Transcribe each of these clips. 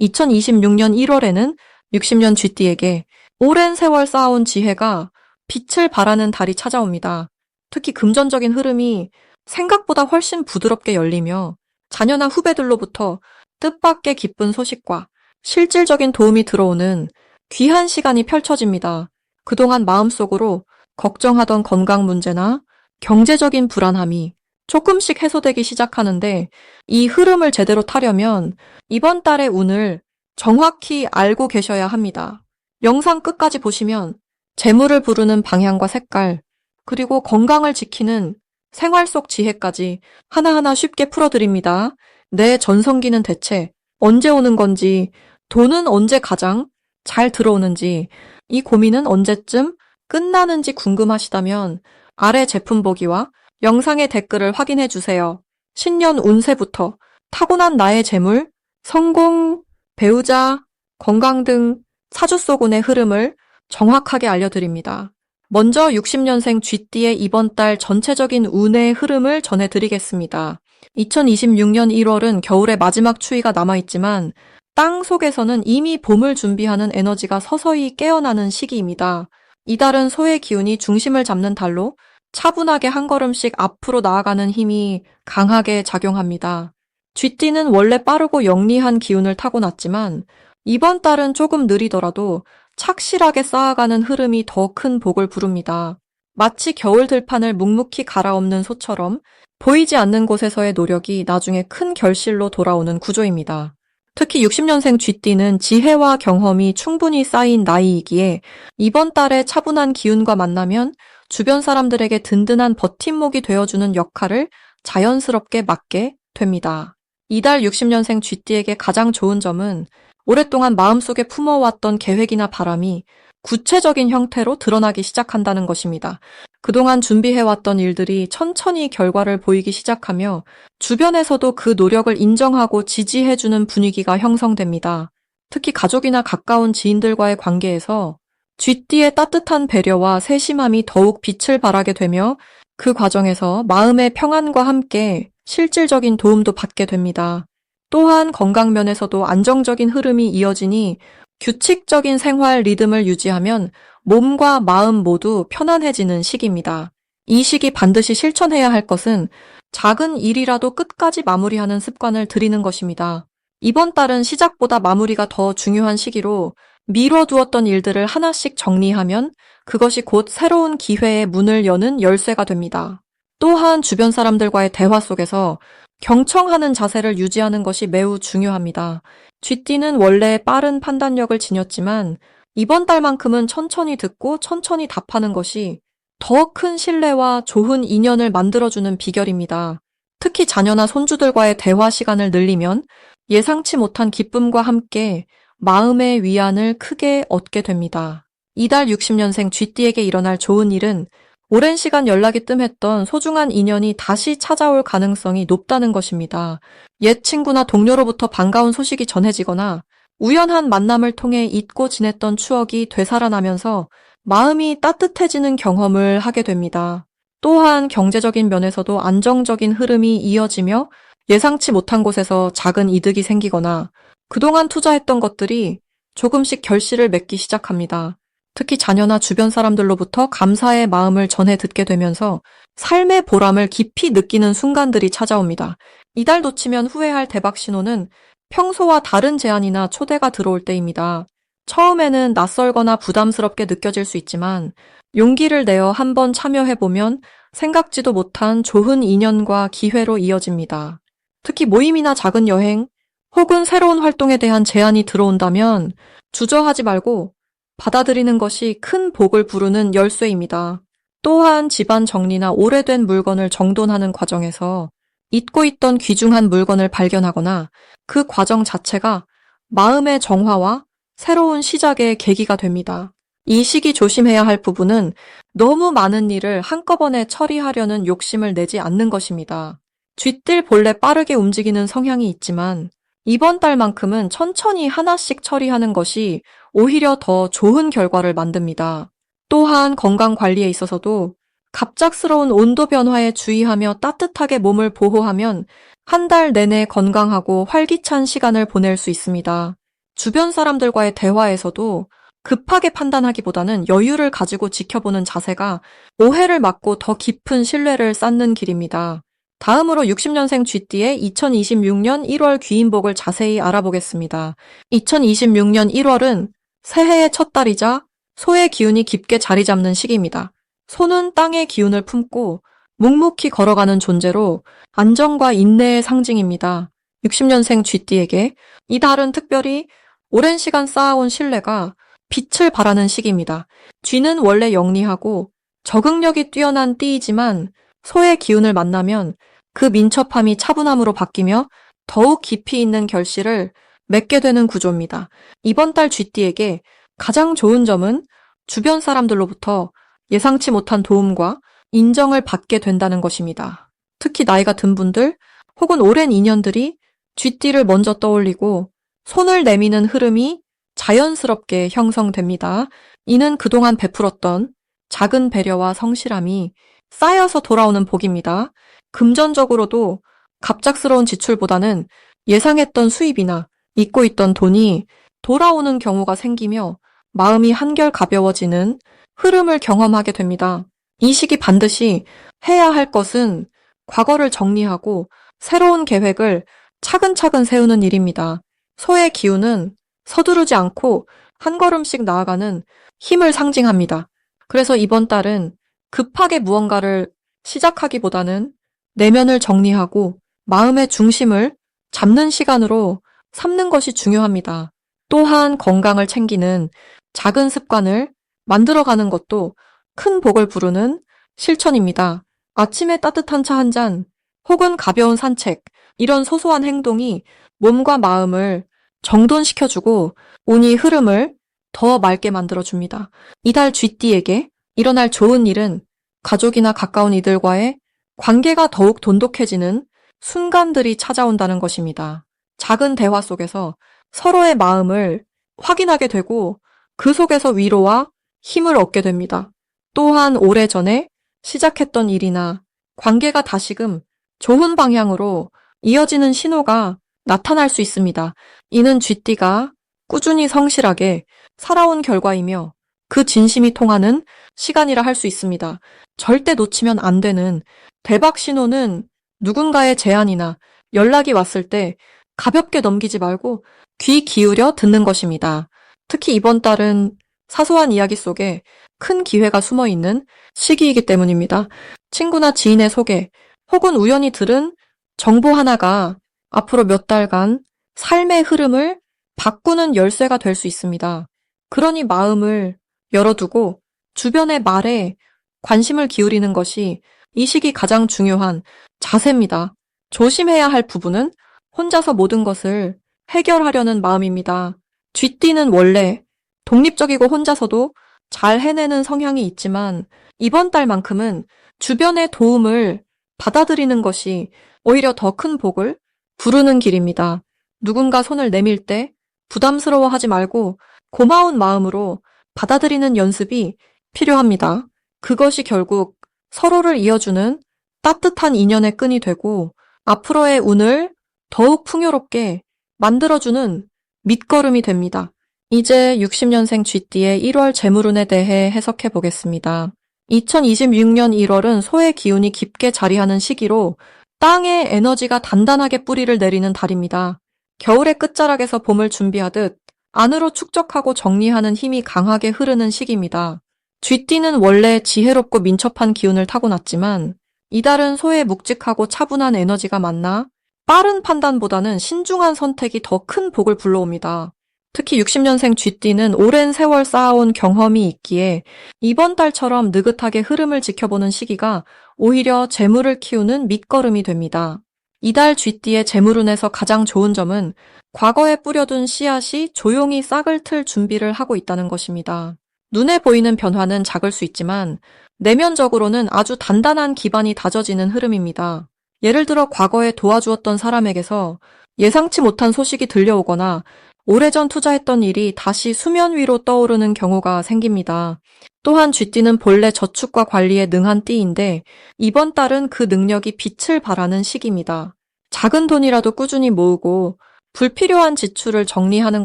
2026년 1월에는 60년 쥐띠에게 오랜 세월 쌓아온 지혜가 빛을 발하는 달이 찾아옵니다. 특히 금전적인 흐름이 생각보다 훨씬 부드럽게 열리며 자녀나 후배들로부터 뜻밖의 기쁜 소식과 실질적인 도움이 들어오는 귀한 시간이 펼쳐집니다. 그동안 마음속으로 걱정하던 건강 문제나 경제적인 불안함이 조금씩 해소되기 시작하는데, 이 흐름을 제대로 타려면 이번 달의 운을 정확히 알고 계셔야 합니다. 영상 끝까지 보시면 재물을 부르는 방향과 색깔, 그리고 건강을 지키는 생활 속 지혜까지 하나하나 쉽게 풀어드립니다. 내 전성기는 대체 언제 오는 건지, 돈은 언제 가장 잘 들어오는지, 이 고민은 언제쯤 끝나는지 궁금하시다면 아래 제품 보기와 영상의 댓글을 확인해 주세요. 신년 운세부터 타고난 나의 재물, 성공, 배우자, 건강 등 사주 속 운의 흐름을 정확하게 알려드립니다. 먼저 60년생 쥐띠의 이번 달 전체적인 운의 흐름을 전해드리겠습니다. 2026년 1월은 겨울의 마지막 추위가 남아있지만 땅 속에서는 이미 봄을 준비하는 에너지가 서서히 깨어나는 시기입니다. 이달은 소의 기운이 중심을 잡는 달로 차분하게 한 걸음씩 앞으로 나아가는 힘이 강하게 작용합니다. 쥐띠는 원래 빠르고 영리한 기운을 타고났지만 이번 달은 조금 느리더라도 착실하게 쌓아가는 흐름이 더 큰 복을 부릅니다. 마치 겨울 들판을 묵묵히 갈아엎는 소처럼 보이지 않는 곳에서의 노력이 나중에 큰 결실로 돌아오는 구조입니다. 특히 60년생 쥐띠는 지혜와 경험이 충분히 쌓인 나이이기에 이번 달에 차분한 기운과 만나면 주변 사람들에게 든든한 버팀목이 되어주는 역할을 자연스럽게 맡게 됩니다. 이달 60년생 쥐띠에게 가장 좋은 점은 오랫동안 마음속에 품어왔던 계획이나 바람이 구체적인 형태로 드러나기 시작한다는 것입니다. 그동안 준비해왔던 일들이 천천히 결과를 보이기 시작하며 주변에서도 그 노력을 인정하고 지지해주는 분위기가 형성됩니다. 특히 가족이나 가까운 지인들과의 관계에서 쥐띠의 따뜻한 배려와 세심함이 더욱 빛을 발하게 되며 그 과정에서 마음의 평안과 함께 실질적인 도움도 받게 됩니다. 또한 건강 면에서도 안정적인 흐름이 이어지니 규칙적인 생활 리듬을 유지하면 몸과 마음 모두 편안해지는 시기입니다. 이 시기 반드시 실천해야 할 것은 작은 일이라도 끝까지 마무리하는 습관을 들이는 것입니다. 이번 달은 시작보다 마무리가 더 중요한 시기로 미뤄두었던 일들을 하나씩 정리하면 그것이 곧 새로운 기회의 문을 여는 열쇠가 됩니다. 또한 주변 사람들과의 대화 속에서 경청하는 자세를 유지하는 것이 매우 중요합니다. 쥐띠는 원래 빠른 판단력을 지녔지만 이번 달만큼은 천천히 듣고 천천히 답하는 것이 더 큰 신뢰와 좋은 인연을 만들어주는 비결입니다. 특히 자녀나 손주들과의 대화 시간을 늘리면 예상치 못한 기쁨과 함께 마음의 위안을 크게 얻게 됩니다. 이달 60년생 쥐띠에게 일어날 좋은 일은 오랜 시간 연락이 뜸했던 소중한 인연이 다시 찾아올 가능성이 높다는 것입니다. 옛 친구나 동료로부터 반가운 소식이 전해지거나 우연한 만남을 통해 잊고 지냈던 추억이 되살아나면서 마음이 따뜻해지는 경험을 하게 됩니다. 또한 경제적인 면에서도 안정적인 흐름이 이어지며 예상치 못한 곳에서 작은 이득이 생기거나 그동안 투자했던 것들이 조금씩 결실을 맺기 시작합니다. 특히 자녀나 주변 사람들로부터 감사의 마음을 전해 듣게 되면서 삶의 보람을 깊이 느끼는 순간들이 찾아옵니다. 이달 놓치면 후회할 대박 신호는 평소와 다른 제안이나 초대가 들어올 때입니다. 처음에는 낯설거나 부담스럽게 느껴질 수 있지만 용기를 내어 한번 참여해보면 생각지도 못한 좋은 인연과 기회로 이어집니다. 특히 모임이나 작은 여행 혹은 새로운 활동에 대한 제안이 들어온다면 주저하지 말고 받아들이는 것이 큰 복을 부르는 열쇠입니다. 또한 집안 정리나 오래된 물건을 정돈하는 과정에서 잊고 있던 귀중한 물건을 발견하거나 그 과정 자체가 마음의 정화와 새로운 시작의 계기가 됩니다. 이 시기 조심해야 할 부분은 너무 많은 일을 한꺼번에 처리하려는 욕심을 내지 않는 것입니다. 쥐뜰 본래 빠르게 움직이는 성향이 있지만 이번 달만큼은 천천히 하나씩 처리하는 것이 오히려 더 좋은 결과를 만듭니다. 또한 건강 관리에 있어서도 갑작스러운 온도 변화에 주의하며 따뜻하게 몸을 보호하면 한 달 내내 건강하고 활기찬 시간을 보낼 수 있습니다. 주변 사람들과의 대화에서도 급하게 판단하기보다는 여유를 가지고 지켜보는 자세가 오해를 막고 더 깊은 신뢰를 쌓는 길입니다. 다음으로 60년생 쥐띠의 2026년 1월 귀인복을 자세히 알아보겠습니다. 2026년 1월은 새해의 첫 달이자 소의 기운이 깊게 자리 잡는 시기입니다. 소는 땅의 기운을 품고 묵묵히 걸어가는 존재로 안정과 인내의 상징입니다. 60년생 쥐띠에게 이 달은 특별히 오랜 시간 쌓아온 신뢰가 빛을 발하는 시기입니다. 쥐는 원래 영리하고 적응력이 뛰어난 띠이지만 소의 기운을 만나면 그 민첩함이 차분함으로 바뀌며 더욱 깊이 있는 결실을 맺게 되는 구조입니다. 이번 달 쥐띠에게 가장 좋은 점은 주변 사람들로부터 예상치 못한 도움과 인정을 받게 된다는 것입니다. 특히 나이가 든 분들 혹은 오랜 인연들이 쥐띠를 먼저 떠올리고 손을 내미는 흐름이 자연스럽게 형성됩니다. 이는 그동안 베풀었던 작은 배려와 성실함이 쌓여서 돌아오는 복입니다. 금전적으로도 갑작스러운 지출보다는 예상했던 수입이나 잊고 있던 돈이 돌아오는 경우가 생기며 마음이 한결 가벼워지는 흐름을 경험하게 됩니다. 이 시기 반드시 해야 할 것은 과거를 정리하고 새로운 계획을 차근차근 세우는 일입니다. 소의 기운은 서두르지 않고 한 걸음씩 나아가는 힘을 상징합니다. 그래서 이번 달은 급하게 무언가를 시작하기보다는 내면을 정리하고 마음의 중심을 잡는 시간으로 삼는 것이 중요합니다. 또한 건강을 챙기는 작은 습관을 만들어가는 것도 큰 복을 부르는 실천입니다. 아침에 따뜻한 차 한 잔 혹은 가벼운 산책, 이런 소소한 행동이 몸과 마음을 정돈시켜주고 운이 흐름을 더 맑게 만들어줍니다. 이달 쥐띠에게 일어날 좋은 일은 가족이나 가까운 이들과의 관계가 더욱 돈독해지는 순간들이 찾아온다는 것입니다. 작은 대화 속에서 서로의 마음을 확인하게 되고 그 속에서 위로와 힘을 얻게 됩니다. 또한 오래전에 시작했던 일이나 관계가 다시금 좋은 방향으로 이어지는 신호가 나타날 수 있습니다. 이는 쥐띠가 꾸준히 성실하게 살아온 결과이며 그 진심이 통하는 시간이라 할 수 있습니다. 절대 놓치면 안 되는 대박 신호는 누군가의 제안이나 연락이 왔을 때 가볍게 넘기지 말고 귀 기울여 듣는 것입니다. 특히 이번 달은 사소한 이야기 속에 큰 기회가 숨어 있는 시기이기 때문입니다. 친구나 지인의 소개 혹은 우연히 들은 정보 하나가 앞으로 몇 달간 삶의 흐름을 바꾸는 열쇠가 될 수 있습니다. 그러니 마음을 열어두고 주변의 말에 관심을 기울이는 것이 이 시기 가장 중요한 자세입니다. 조심해야 할 부분은 혼자서 모든 것을 해결하려는 마음입니다. 쥐띠는 원래 독립적이고 혼자서도 잘 해내는 성향이 있지만 이번 달만큼은 주변의 도움을 받아들이는 것이 오히려 더 큰 복을 부르는 길입니다. 누군가 손을 내밀 때 부담스러워하지 말고 고마운 마음으로 받아들이는 연습이 필요합니다. 그것이 결국 서로를 이어주는 따뜻한 인연의 끈이 되고 앞으로의 운을 더욱 풍요롭게 만들어주는 밑거름이 됩니다. 이제 60년생 쥐띠의 1월 재물운에 대해 해석해 보겠습니다. 2026년 1월은 소의 기운이 깊게 자리하는 시기로 땅에 에너지가 단단하게 뿌리를 내리는 달입니다. 겨울의 끝자락에서 봄을 준비하듯 안으로 축적하고 정리하는 힘이 강하게 흐르는 시기입니다. 쥐띠는 원래 지혜롭고 민첩한 기운을 타고났지만 이달은 소의 묵직하고 차분한 에너지가 만나 빠른 판단보다는 신중한 선택이 더 큰 복을 불러옵니다. 특히 60년생 쥐띠는 오랜 세월 쌓아온 경험이 있기에 이번 달처럼 느긋하게 흐름을 지켜보는 시기가 오히려 재물을 키우는 밑거름이 됩니다. 이달 쥐띠의 재물운에서 가장 좋은 점은 과거에 뿌려둔 씨앗이 조용히 싹을 틀 준비를 하고 있다는 것입니다. 눈에 보이는 변화는 작을 수 있지만 내면적으로는 아주 단단한 기반이 다져지는 흐름입니다. 예를 들어 과거에 도와주었던 사람에게서 예상치 못한 소식이 들려오거나 오래전 투자했던 일이 다시 수면 위로 떠오르는 경우가 생깁니다. 또한 쥐띠는 본래 저축과 관리에 능한 띠인데 이번 달은 그 능력이 빛을 발하는 시기입니다. 작은 돈이라도 꾸준히 모으고 불필요한 지출을 정리하는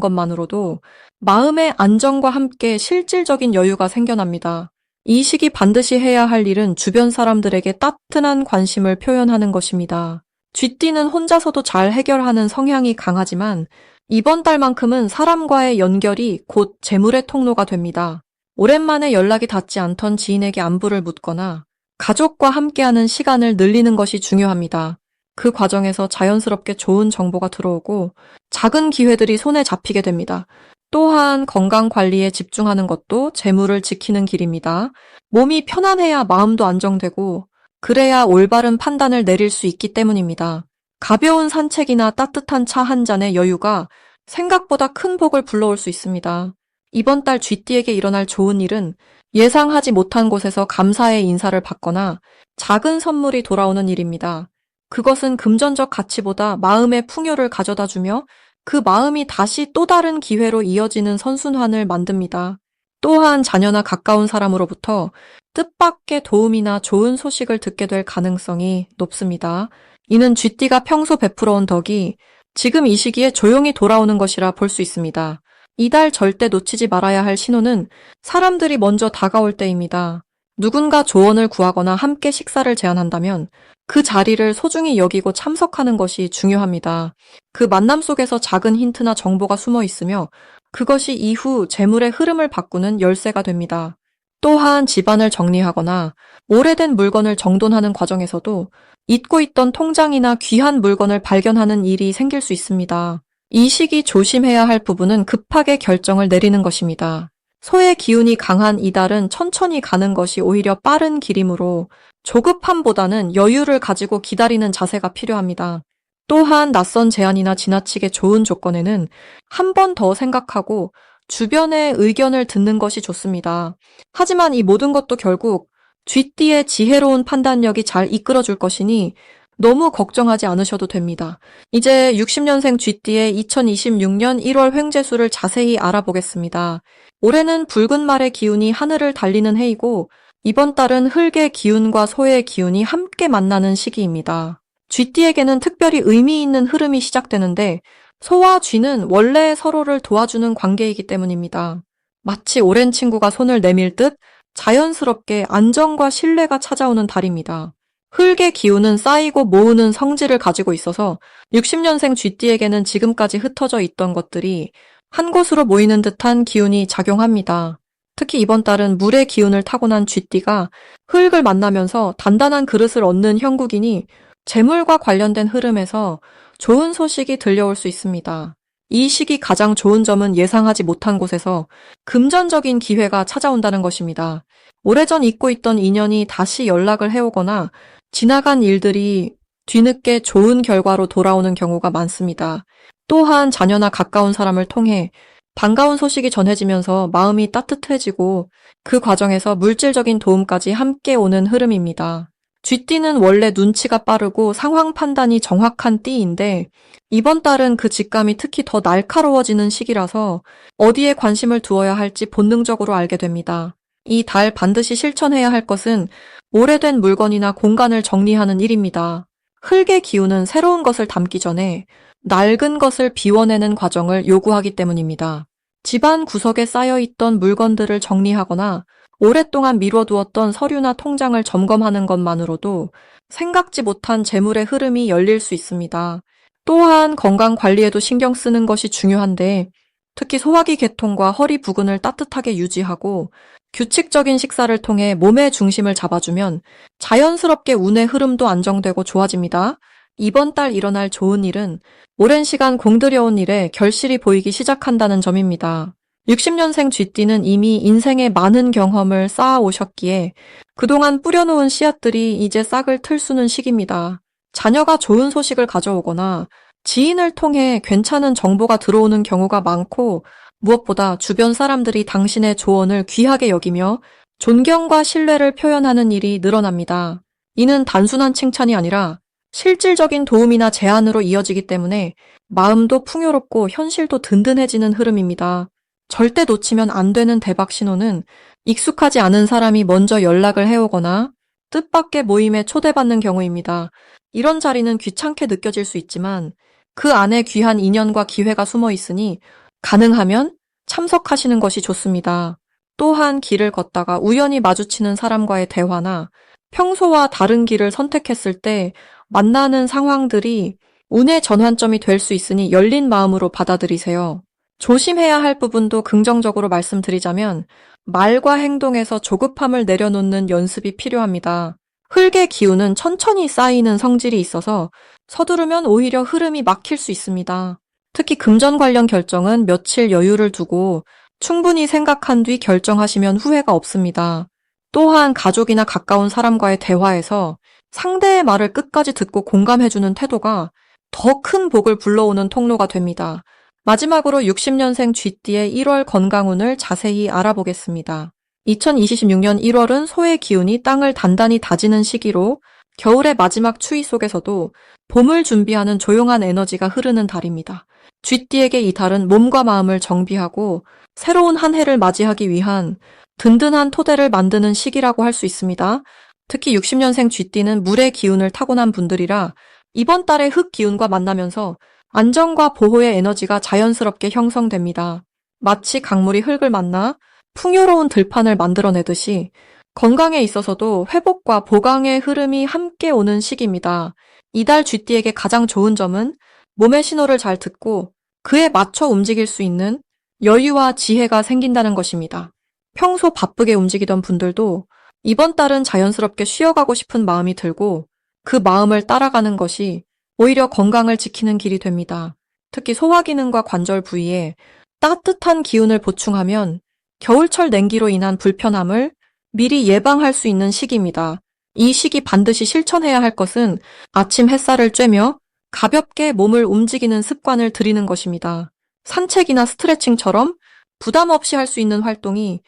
것만으로도 마음의 안정과 함께 실질적인 여유가 생겨납니다. 이 시기 반드시 해야 할 일은 주변 사람들에게 따뜻한 관심을 표현하는 것입니다. 쥐띠는 혼자서도 잘 해결하는 성향이 강하지만 이번 달만큼은 사람과의 연결이 곧 재물의 통로가 됩니다. 오랜만에 연락이 닿지 않던 지인에게 안부를 묻거나 가족과 함께하는 시간을 늘리는 것이 중요합니다. 그 과정에서 자연스럽게 좋은 정보가 들어오고 작은 기회들이 손에 잡히게 됩니다. 또한 건강 관리에 집중하는 것도 재물을 지키는 길입니다. 몸이 편안해야 마음도 안정되고 그래야 올바른 판단을 내릴 수 있기 때문입니다. 가벼운 산책이나 따뜻한 차 한 잔의 여유가 생각보다 큰 복을 불러올 수 있습니다. 이번 달 쥐띠에게 일어날 좋은 일은 예상하지 못한 곳에서 감사의 인사를 받거나 작은 선물이 돌아오는 일입니다. 그것은 금전적 가치보다 마음의 풍요를 가져다 주며 그 마음이 다시 또 다른 기회로 이어지는 선순환을 만듭니다. 또한 자녀나 가까운 사람으로부터 뜻밖의 도움이나 좋은 소식을 듣게 될 가능성이 높습니다. 이는 쥐띠가 평소 베풀어온 덕이 지금 이 시기에 조용히 돌아오는 것이라 볼 수 있습니다. 이달 절대 놓치지 말아야 할 신호는 사람들이 먼저 다가올 때입니다. 누군가 조언을 구하거나 함께 식사를 제안한다면 그 자리를 소중히 여기고 참석하는 것이 중요합니다. 그 만남 속에서 작은 힌트나 정보가 숨어 있으며 그것이 이후 재물의 흐름을 바꾸는 열쇠가 됩니다. 또한 집안을 정리하거나 오래된 물건을 정돈하는 과정에서도 잊고 있던 통장이나 귀한 물건을 발견하는 일이 생길 수 있습니다. 이 시기 조심해야 할 부분은 급하게 결정을 내리는 것입니다. 소의 기운이 강한 이달은 천천히 가는 것이 오히려 빠른 길이므로 조급함보다는 여유를 가지고 기다리는 자세가 필요합니다. 또한 낯선 제안이나 지나치게 좋은 조건에는 한 번 더 생각하고 주변의 의견을 듣는 것이 좋습니다. 하지만 이 모든 것도 결국 쥐띠의 지혜로운 판단력이 잘 이끌어줄 것이니 너무 걱정하지 않으셔도 됩니다. 이제 60년생 쥐띠의 2026년 1월 횡재수를 자세히 알아보겠습니다. 올해는 붉은 말의 기운이 하늘을 달리는 해이고 이번 달은 흙의 기운과 소의 기운이 함께 만나는 시기입니다. 쥐띠에게는 특별히 의미 있는 흐름이 시작되는데 소와 쥐는 원래 서로를 도와주는 관계이기 때문입니다. 마치 오랜 친구가 손을 내밀 듯 자연스럽게 안정과 신뢰가 찾아오는 달입니다. 흙의 기운은 쌓이고 모으는 성질을 가지고 있어서 60년생 쥐띠에게는 지금까지 흩어져 있던 것들이 한 곳으로 모이는 듯한 기운이 작용합니다. 특히 이번 달은 물의 기운을 타고난 쥐띠가 흙을 만나면서 단단한 그릇을 얻는 형국이니 재물과 관련된 흐름에서 좋은 소식이 들려올 수 있습니다. 이 시기 가장 좋은 점은 예상하지 못한 곳에서 금전적인 기회가 찾아온다는 것입니다. 오래전 잊고 있던 인연이 다시 연락을 해오거나 지나간 일들이 뒤늦게 좋은 결과로 돌아오는 경우가 많습니다. 또한 자녀나 가까운 사람을 통해 반가운 소식이 전해지면서 마음이 따뜻해지고 그 과정에서 물질적인 도움까지 함께 오는 흐름입니다. 쥐띠는 원래 눈치가 빠르고 상황 판단이 정확한 띠인데 이번 달은 그 직감이 특히 더 날카로워지는 시기라서 어디에 관심을 두어야 할지 본능적으로 알게 됩니다. 이 달 반드시 실천해야 할 것은 오래된 물건이나 공간을 정리하는 일입니다. 흙의 기운은 새로운 것을 담기 전에 낡은 것을 비워내는 과정을 요구하기 때문입니다. 집안 구석에 쌓여있던 물건들을 정리하거나 오랫동안 미뤄두었던 서류나 통장을 점검하는 것만으로도 생각지 못한 재물의 흐름이 열릴 수 있습니다. 또한 건강 관리에도 신경 쓰는 것이 중요한데 특히 소화기 계통과 허리 부근을 따뜻하게 유지하고 규칙적인 식사를 통해 몸의 중심을 잡아주면 자연스럽게 운의 흐름도 안정되고 좋아집니다. 이번 달 일어날 좋은 일은 오랜 시간 공들여온 일에 결실이 보이기 시작한다는 점입니다. 60년생 쥐띠는 이미 인생의 많은 경험을 쌓아오셨기에 그동안 뿌려놓은 씨앗들이 이제 싹을 틀수는 시기입니다. 자녀가 좋은 소식을 가져오거나 지인을 통해 괜찮은 정보가 들어오는 경우가 많고 무엇보다 주변 사람들이 당신의 조언을 귀하게 여기며 존경과 신뢰를 표현하는 일이 늘어납니다. 이는 단순한 칭찬이 아니라 실질적인 도움이나 제안으로 이어지기 때문에 마음도 풍요롭고 현실도 든든해지는 흐름입니다. 절대 놓치면 안 되는 대박 신호는 익숙하지 않은 사람이 먼저 연락을 해오거나 뜻밖의 모임에 초대받는 경우입니다. 이런 자리는 귀찮게 느껴질 수 있지만 그 안에 귀한 인연과 기회가 숨어 있으니 가능하면 참석하시는 것이 좋습니다. 또한 길을 걷다가 우연히 마주치는 사람과의 대화나 평소와 다른 길을 선택했을 때 만나는 상황들이 운의 전환점이 될 수 있으니 열린 마음으로 받아들이세요. 조심해야 할 부분도 긍정적으로 말씀드리자면 말과 행동에서 조급함을 내려놓는 연습이 필요합니다. 흙의 기운은 천천히 쌓이는 성질이 있어서 서두르면 오히려 흐름이 막힐 수 있습니다. 특히 금전 관련 결정은 며칠 여유를 두고 충분히 생각한 뒤 결정하시면 후회가 없습니다. 또한 가족이나 가까운 사람과의 대화에서 상대의 말을 끝까지 듣고 공감해주는 태도가 더 큰 복을 불러오는 통로가 됩니다. 마지막으로 60년생 쥐띠의 1월 건강운을 자세히 알아보겠습니다. 2026년 1월은 소의 기운이 땅을 단단히 다지는 시기로 겨울의 마지막 추위 속에서도 봄을 준비하는 조용한 에너지가 흐르는 달입니다. 쥐띠에게 이 달은 몸과 마음을 정비하고 새로운 한 해를 맞이하기 위한 든든한 토대를 만드는 시기라고 할 수 있습니다. 특히 60년생 쥐띠는 물의 기운을 타고난 분들이라 이번 달의 흙 기운과 만나면서 안정과 보호의 에너지가 자연스럽게 형성됩니다. 마치 강물이 흙을 만나 풍요로운 들판을 만들어내듯이 건강에 있어서도 회복과 보강의 흐름이 함께 오는 시기입니다. 이달 쥐띠에게 가장 좋은 점은 몸의 신호를 잘 듣고 그에 맞춰 움직일 수 있는 여유와 지혜가 생긴다는 것입니다. 평소 바쁘게 움직이던 분들도 이번 달은 자연스럽게 쉬어가고 싶은 마음이 들고 그 마음을 따라가는 것이 오히려 건강을 지키는 길이 됩니다. 특히 소화기능과 관절 부위에 따뜻한 기운을 보충하면 겨울철 냉기로 인한 불편함을 미리 예방할 수 있는 시기입니다. 이 시기 반드시 실천해야 할 것은 아침 햇살을 쬐며 가볍게 몸을 움직이는 습관을 들이는 것입니다. 산책이나 스트레칭처럼 부담 없이 할 수 있는 활동이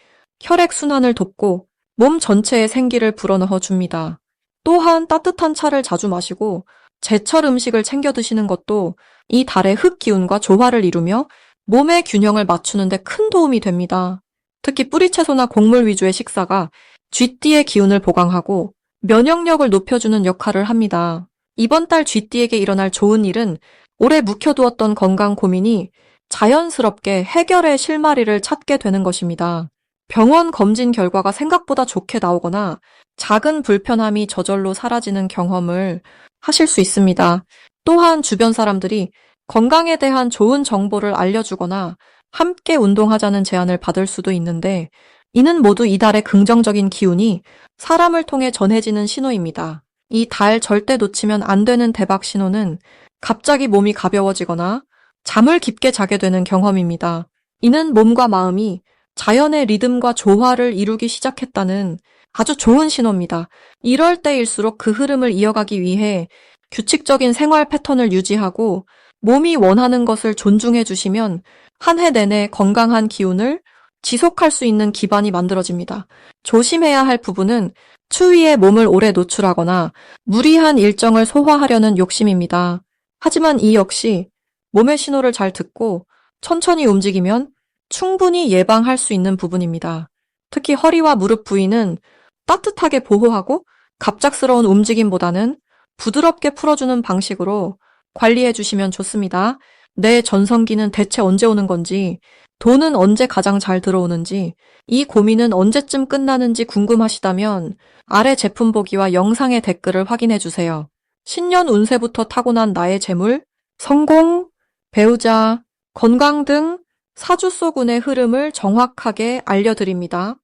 혈액순환을 돕고 몸 전체에 생기를 불어넣어 줍니다. 또한 따뜻한 차를 자주 마시고 제철 음식을 챙겨 드시는 것도 이 달의 흙 기운과 조화를 이루며 몸의 균형을 맞추는 데 큰 도움이 됩니다. 특히 뿌리채소나 곡물 위주의 식사가 쥐띠의 기운을 보강하고 면역력을 높여주는 역할을 합니다. 이번 달 쥐띠에게 일어날 좋은 일은 오래 묵혀두었던 건강 고민이 자연스럽게 해결의 실마리를 찾게 되는 것입니다. 병원 검진 결과가 생각보다 좋게 나오거나 작은 불편함이 저절로 사라지는 경험을 하실 수 있습니다. 또한 주변 사람들이 건강에 대한 좋은 정보를 알려주거나 함께 운동하자는 제안을 받을 수도 있는데 이는 모두 이달의 긍정적인 기운이 사람을 통해 전해지는 신호입니다. 이 달 절대 놓치면 안 되는 대박 신호는 갑자기 몸이 가벼워지거나 잠을 깊게 자게 되는 경험입니다. 이는 몸과 마음이 자연의 리듬과 조화를 이루기 시작했다는 아주 좋은 신호입니다. 이럴 때일수록 그 흐름을 이어가기 위해 규칙적인 생활 패턴을 유지하고 몸이 원하는 것을 존중해 주시면 한 해 내내 건강한 기운을 지속할 수 있는 기반이 만들어집니다. 조심해야 할 부분은 추위에 몸을 오래 노출하거나 무리한 일정을 소화하려는 욕심입니다. 하지만 이 역시 몸의 신호를 잘 듣고 천천히 움직이면 충분히 예방할 수 있는 부분입니다. 특히 허리와 무릎 부위는 따뜻하게 보호하고 갑작스러운 움직임보다는 부드럽게 풀어주는 방식으로 관리해 주시면 좋습니다. 내 전성기는 대체 언제 오는 건지, 돈은 언제 가장 잘 들어오는지, 이 고민은 언제쯤 끝나는지 궁금하시다면 아래 제품 보기와 영상의 댓글을 확인해 주세요. 신년 운세부터 타고난 나의 재물, 성공, 배우자, 건강 등 사주 속 운의 흐름을 정확하게 알려드립니다.